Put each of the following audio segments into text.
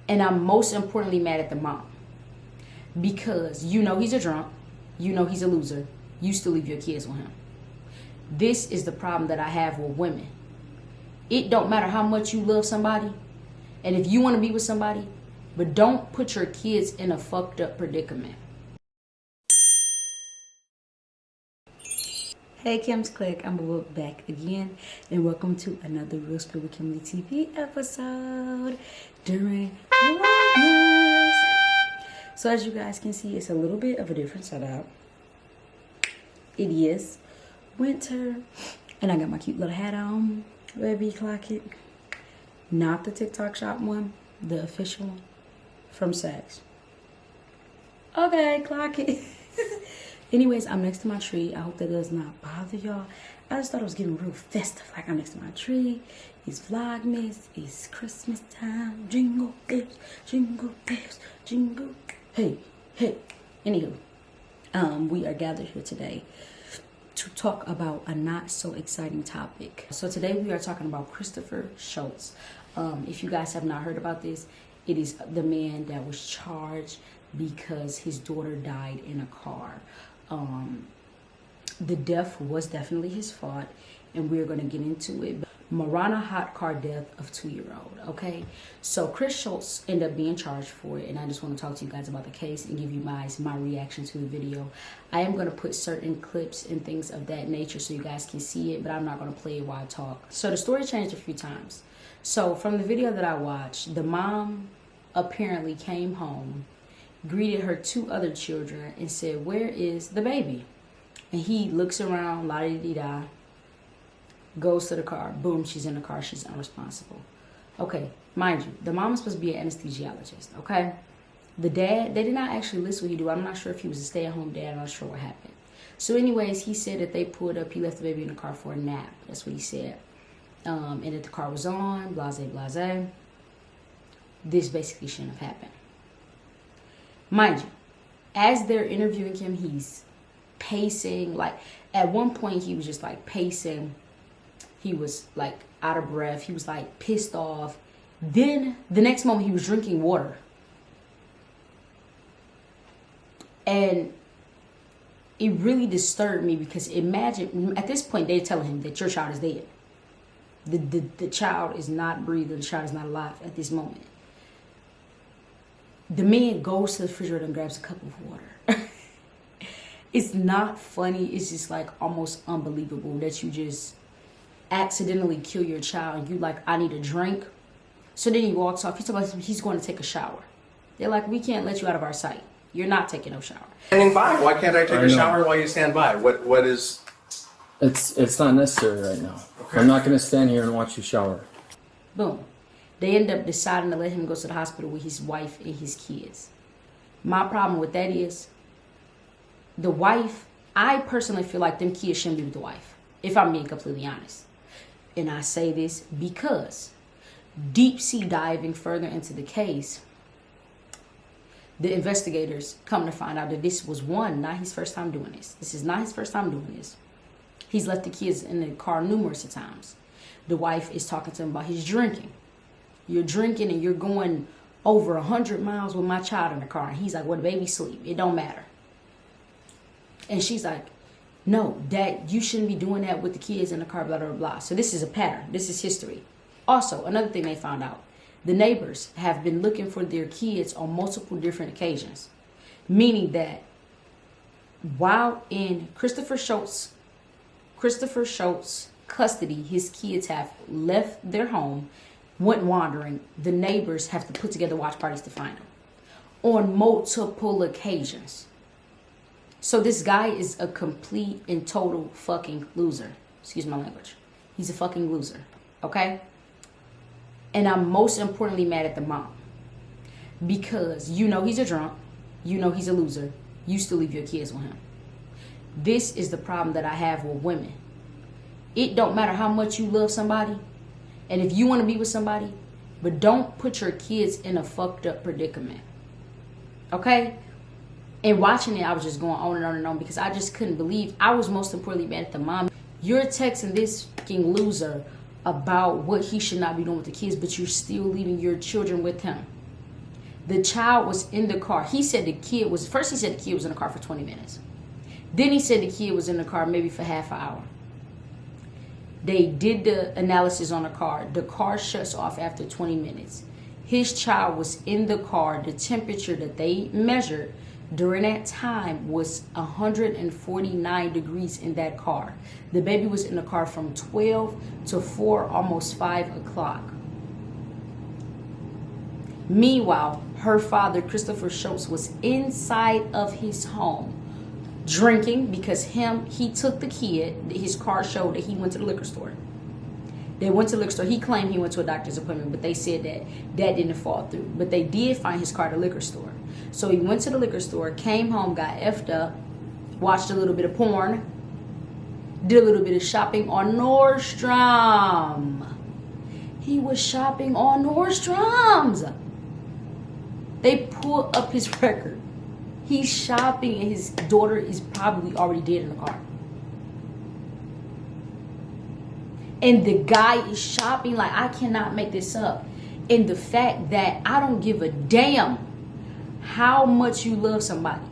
And I'm most importantly mad at the mom. Because you know he's a drunk. You know he's a loser. You still leave your kids with him. This is the problem that I have with women. It don't matter how much you love somebody. And if you want to be with somebody, but don't put your kids in a fucked up predicament. Hey Kim's Click, I'm back again, and welcome to another Real Spill with Kimberly TV episode during Vlogmas. So as you guys can see, it's a little bit of a different setup. It is winter, and I got my cute little hat on. Baby, clock it. Not the TikTok shop one, the official one from Saks. Okay, clock it. Anyways, I'm next to my tree. I hope that does not bother y'all. I just thought it was getting real festive. Like, I'm next to my tree. It's Vlogmas. It's Christmas time. Jingle bells, jingle bells, jingle. Hey, hey. Anywho, we are gathered here today to talk about a not so exciting topic. So today we are talking about Christopher Schultz. If you guys have not heard about this, it is the man that was charged because his daughter died in a car. The death was definitely his fault, and we're going to get into it. Marana hot car death of 2-year-old. Okay, so Chris Schultz ended up being charged for it, and I just want to talk to you guys about the case and give you my reaction to the video. I am going to put certain clips and things of that nature so you guys can see it, but I'm not going to play it while I talk. So the story changed a few times. So from the video that I watched, the mom apparently came home, greeted her 2 other children, and said, "Where is the baby?" And he looks around, la-di-di-da, goes to the car. Boom, she's in the car. She's unresponsible. Okay, mind you, the mom is supposed to be an anesthesiologist, okay? The dad, they did not actually list what he do. I'm not sure if he was a stay-at-home dad. I'm not sure what happened. So anyways, he said that they pulled up. He left the baby in the car for a nap. That's what he said. And that the car was on, blase, blase. This basically shouldn't have happened. Mind you, as they're interviewing him, he's pacing. Like, at one point, he was just like pacing. He was like out of breath. He was like pissed off. Then the next moment, he was drinking water. And it really disturbed me because imagine, at this point, they're telling him that your child is dead. The child is not breathing. The child is not alive at this moment. The man goes to the refrigerator and grabs a cup of water. It's not funny. It's just like almost unbelievable that you just accidentally kill your child. And you like, I need a drink. So then he walks off. He's about he's going to take a shower. They're like, we can't let you out of our sight. You're not taking no shower. Standing by. Why can't I take a shower while you stand by? What is? It's not necessary right now. Okay. I'm not going to stand here and watch you shower. Boom. They end up deciding to let him go to the hospital with his wife and his kids. My problem with that is the wife, I personally feel like them kids shouldn't be with the wife, if I'm being completely honest. And I say this because deep sea diving further into the case, the investigators come to find out that this was not his first time doing this. This is not his first time doing this. He's left the kids in the car numerous of times. The wife is talking to him about his drinking. You're drinking and you're going over 100 miles with my child in the car. And he's like, well, the baby sleep. It don't matter. And she's like, no, Dad, you shouldn't be doing that with the kids in the car, blah, blah, blah. So this is a pattern. This is history. Also, another thing they found out, the neighbors have been looking for their kids on multiple different occasions. Meaning that while in Christopher Schultz custody, his kids have left their home, went wandering. The neighbors have to put together watch parties to find them on multiple occasions. So this guy is a complete and total fucking loser. Excuse my language. He's a fucking loser. Okay? And I'm most importantly mad at the mom. Because you know he's a drunk. You know he's a loser. You still leave your kids with him. This is the problem that I have with women. It don't matter how much you love somebody. And if you want to be with somebody, but don't put your kids in a fucked up predicament. Okay? And watching it, I was just going on and on and on because I just couldn't believe. I was most importantly mad at the mom. You're texting this fucking loser about what he should not be doing with the kids, but you're still leaving your children with him. The child was in the car. He said the kid was, first he said the kid was in the car for 20 minutes. Then he said the kid was in the car maybe for half an hour. They did the analysis on the car. The car shuts off after 20 minutes. His child was in the car. The temperature that they measured during that time was 149 degrees in that car. The baby was in the car from 12 to 4, almost 5 o'clock. Meanwhile, her father, Christopher Schultz, was inside of his home drinking because he took the kid. His car showed that he went to the liquor store. They went to the liquor store. He claimed he went to a doctor's appointment, but they said that didn't fall through. But they did find his car at the liquor store. So he went to the liquor store, came home, got effed up, watched a little bit of porn, did a little bit of shopping on Nordstrom. He was shopping on Nordstrom's. They pull up his record. He's shopping and his daughter is probably already dead in the car. And the guy is shopping like, I cannot make this up. And the fact that I don't give a damn how much you love somebody.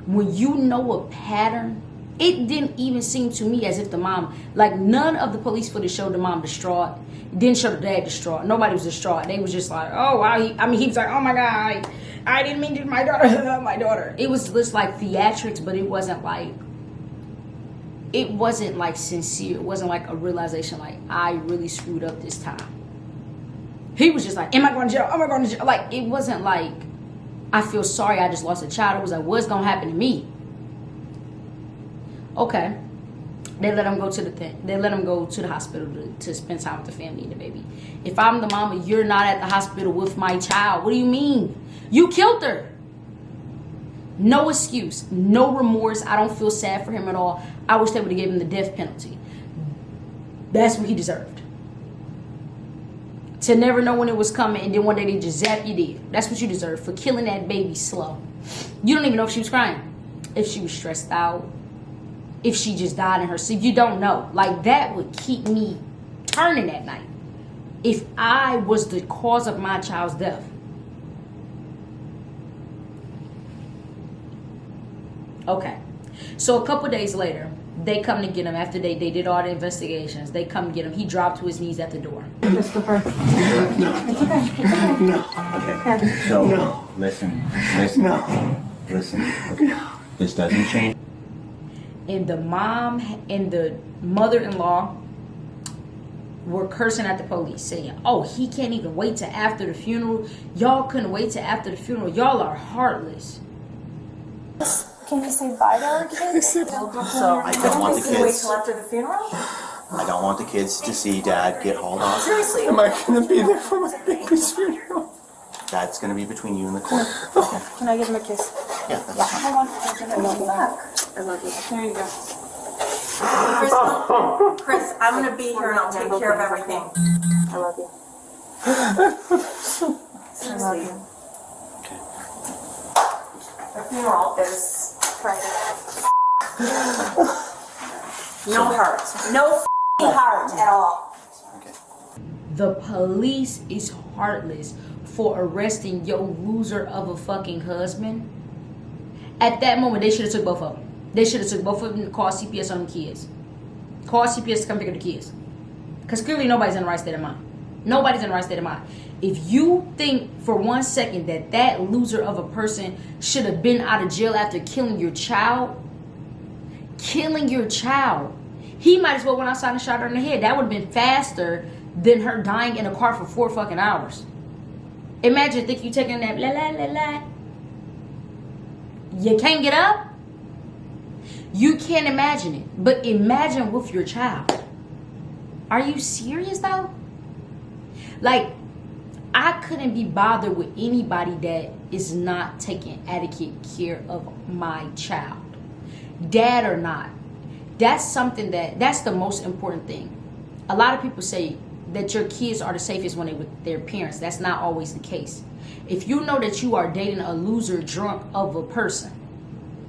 When you know a pattern, it didn't even seem to me as if the mom, like none of the police footage showed the mom distraught. It didn't show the dad distraught. Nobody was distraught. They was just like, oh wow. He was like, oh my God, I didn't mean to, my daughter, my daughter. It was just like theatrics, but it wasn't like sincere. It wasn't like a realization like I really screwed up this time. He was just like, am I going to jail? Am I going to jail? Like, it wasn't like, I feel sorry I just lost a child. It was like, what's going to happen to me? Okay. They let him go to the hospital to spend time with the family and the baby. If I'm the mama, you're not at the hospital with my child. What do you mean? You killed her. No excuse, no remorse. I don't feel sad for him at all. I wish they would have given him the death penalty. That's what he deserved. To never know when it was coming and then one day they just zap you dead. That's what you deserve for killing that baby slow. You don't even know if she was crying, if she was stressed out, if she just died in her sleep. You don't know. Like, that would keep me turning at night if I was the cause of my child's death. Okay, so a couple days later, they come to get him after they did all the investigations. They come to get him. He dropped to his knees at the door. Christopher. No. It's okay. It's okay. No. Okay. So, no. Listen. No. Listen. Okay. No. This doesn't change. And the mom and the mother-in-law were cursing at the police, saying, oh, he can't even wait till after the funeral. Y'all couldn't wait till after the funeral. Y'all are heartless. Can you say bye to our kids? So I don't want the Wait kids. till after the funeral? I don't want the kids to see Dad get hauled off. Seriously? Am I gonna be there for my baby's funeral? That's gonna be between you and the court. Can I give him a kiss? Yeah, that's fine. Hold on. I love you. I love you. There you go. Chris, I'm gonna be here and I'll take care of everything. I love you. I love you. Okay. The funeral is private. No heart. No heart at all. Okay. The police is heartless for arresting your loser of a fucking husband. At that moment, they should have took both of them. They should have took both of them and called CPS on them kids. Call CPS to come pick up the kids. Because clearly nobody's in the right state of mind. Nobody's in the right state of mind. If you think for 1 second that that loser of a person should have been out of jail after killing your child, he might as well went outside and shot her in the head. That would have been faster than her dying in a car for 4 fucking hours. Imagine, think you taking that la la la la. You can't get up? You can't imagine it. But imagine with your child. Are you serious though? Like, I couldn't be bothered with anybody that is not taking adequate care of my child. Dad or not. That's the most important thing. A lot of people say that your kids are the safest when they're with their parents. That's not always the case. If you know that you are dating a loser drunk of a person,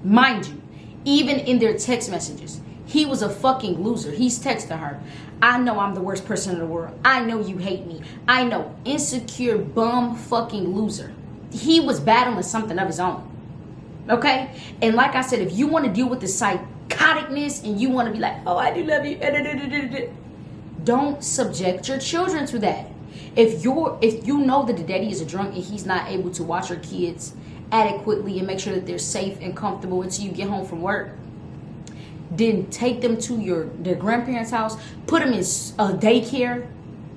mind you, even in their text messages, he was a fucking loser. He's texting her, I know I'm the worst person in the world. I know you hate me. I know. Insecure, bum, fucking loser. he was battling something of his own. Okay? And like I said, if you want to deal with the psychoticness and you want to be like, oh, I do love you, don't subject your children to that. If you know that the daddy is a drunk and he's not able to watch your kids adequately and make sure that they're safe and comfortable until you get home from work, then take them to their grandparents' house, put them in a daycare.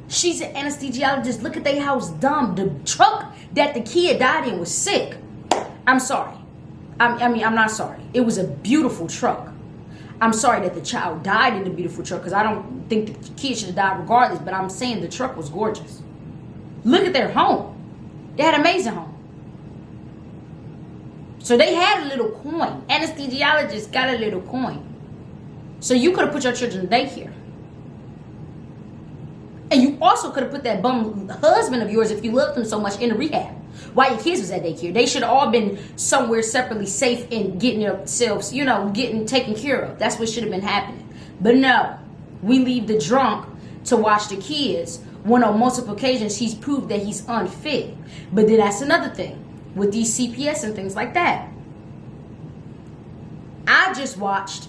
She's an anesthesiologist. Look at their house, dumb. The truck that the kid died in was sick. I'm sorry. I'm not sorry. It was a beautiful truck. I'm sorry that the child died in the beautiful truck because I don't think the kid should have died regardless, but I'm saying the truck was gorgeous. Look at their home. They had an amazing home. So they had a little coin. Anesthesiologist got a little coin. So you could have put your children in daycare. And you also could have put that bum husband of yours, if you loved him so much, in a rehab while your kids was at daycare. They should have all been somewhere separately, safe and getting themselves, getting taken care of. That's what should have been happening. But no, we leave the drunk to watch the kids when on multiple occasions he's proved that he's unfit. But then that's another thing with these CPS and things like that. I just watched,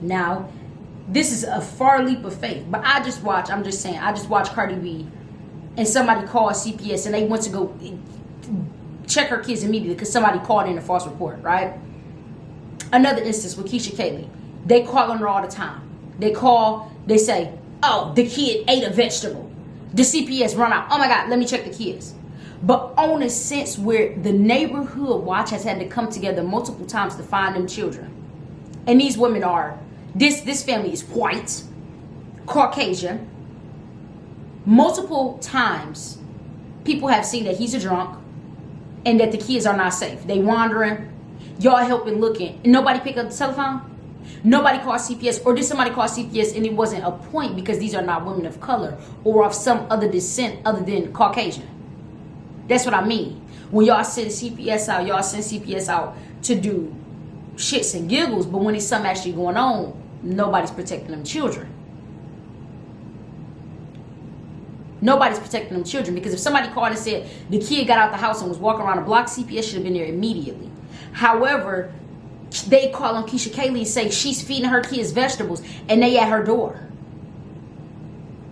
now this is a far leap of faith, but I just watched Cardi B and somebody called CPS and they went to go check her kids immediately because somebody called in a false report, right? Another instance with Keisha Kaylee. They call on her all the time. They say, oh, the kid ate a vegetable. The CPS run out. Oh my God, let me check the kids. But on a sense where the neighborhood watch has had to come together multiple times to find them children. And these women are, this family is white, Caucasian. Multiple times people have seen that he's a drunk and that the kids are not safe. They wandering, y'all helping looking. And nobody pick up the telephone? Nobody called CPS, or did somebody call CPS and it wasn't a point because these are not women of color or of some other descent other than Caucasian? That's what I mean. When y'all send CPS out, to do shits and giggles, but when it's something actually going on, nobody's protecting them children. Nobody's protecting them children, because if somebody called and said the kid got out the house and was walking around the block, CPS should have been there immediately. However, they call on Keisha Kaylee and say she's feeding her kids vegetables and they at her door.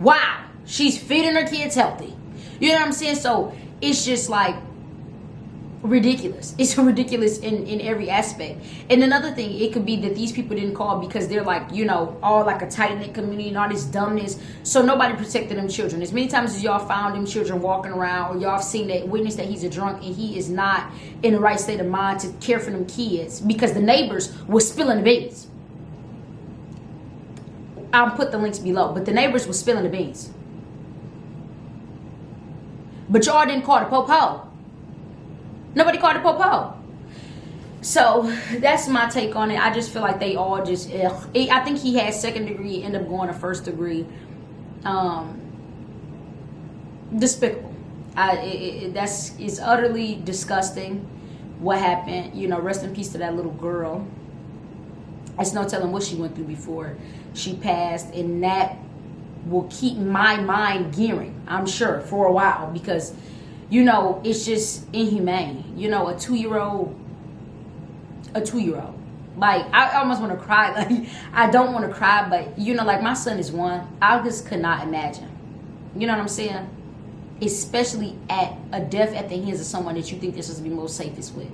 Wow, she's feeding her kids healthy. You know what I'm saying? So it's just like ridiculous. It's ridiculous in every aspect. And another thing, it could be that these people didn't call because they're like, all like a tight-knit community and all this dumbness. So nobody protected them children. As many times as y'all found them children walking around, or y'all have seen that, witnessed that he's a drunk and he is not in the right state of mind to care for them kids because the neighbors were spilling the beans. I'll put the links below, but the neighbors were spilling the beans. But y'all didn't call the po-po. Nobody called the po-po. So that's my take on it. I just feel like they all just, I think he had second degree, end up going to first degree. Despicable. It's utterly disgusting what happened. Rest in peace to that little girl. It's no telling what she went through before she passed, and that will keep my mind gearing, I'm sure, for a while, because it's just inhumane. A two-year-old. Like, I almost want to cry. Like, I don't want to cry, but like, my son is 1. I just could not imagine. You know what I'm saying? Especially at a death at the hands of someone that you think this is to be most safest with.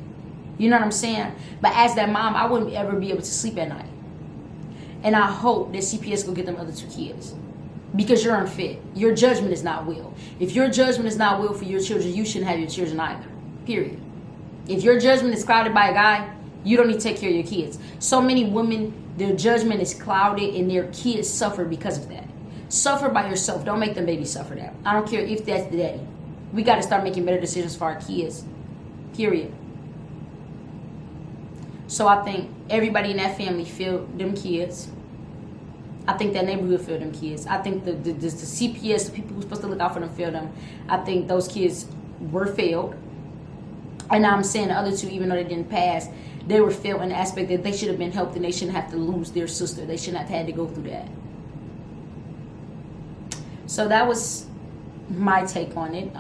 You know what I'm saying? But as that mom, I wouldn't ever be able to sleep at night. And I hope that CPS will get them other 2 kids. Because you're unfit. Your judgment is not will. If your judgment is not will for your children, you shouldn't have your children either. Period. If your judgment is clouded by a guy, you don't need to take care of your kids. So many women, their judgment is clouded and their kids suffer because of that. Suffer by yourself. Don't make them babies suffer that. I don't care if that's the daddy. We got to start making better decisions for our kids. Period. So I think everybody in that family failed them kids. I think that neighborhood failed them kids. I think the CPS, the people who are supposed to look out for them, failed them. I think those kids were failed. And I'm saying the other 2, even though they didn't pass, they were failed in the aspect that they should have been helped and they shouldn't have to lose their sister. They shouldn't have had to go through that. So that was my take on it.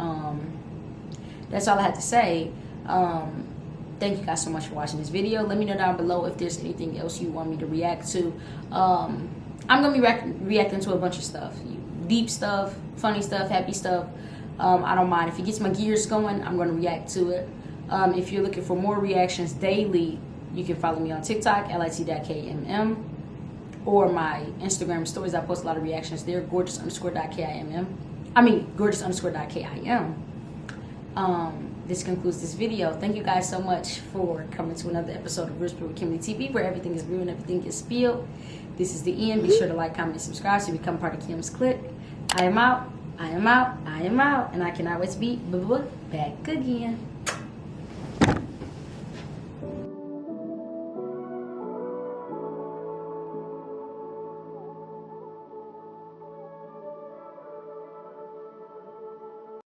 that's all I had to say. Thank you guys so much for watching this video. Let me know down below if there's anything else you want me to react to. I'm gonna be reacting to a bunch of stuff, deep stuff, funny stuff, happy stuff. I don't mind. If it gets my gears going, I'm gonna react to it. If you're looking for more reactions daily, you can follow me on TikTok, lit.kimm, or my Instagram stories. I post a lot of reactions there, gorgeous_.kimm. I mean, gorgeous_.kim. This concludes this video. Thank you guys so much for coming to another episode of RealSpillWithKimberlyTv, where everything is real and everything is spilled. This is the end. Be sure to like, comment, and subscribe to become part of Kim's clique. I am out. I am out. I am out. And I cannot wait to be back again.